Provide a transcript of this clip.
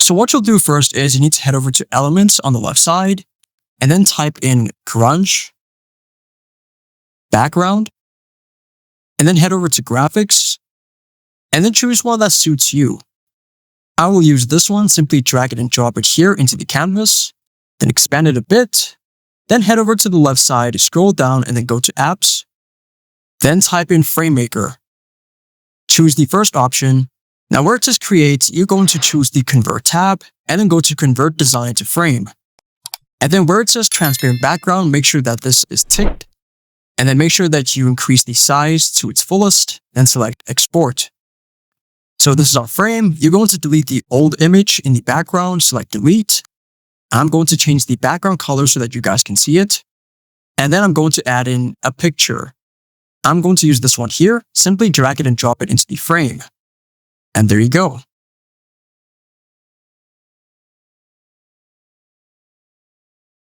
So what you'll do first is you need to head over to Elements on the left side and then type in Grunge, Background, and then head over to Graphics and then choose one that suits you. I will use this one, simply drag it and drop it here into the canvas, then expand it a bit, then head over to the left side, scroll down and then go to Apps, then type in FrameMaker. Choose the first option. Now where it says Create, you're going to choose the Convert tab and then go to Convert Design to Frame. And then where it says Transparent Background, make sure that this is ticked and then make sure that you increase the size to its fullest, then select Export. So this is our frame. You're going to delete the old image in the background, select Delete. I'm going to change the background color so that you guys can see it. And then I'm going to add in a picture. I'm going to use this one here, simply drag it and drop it into the frame. And there you go.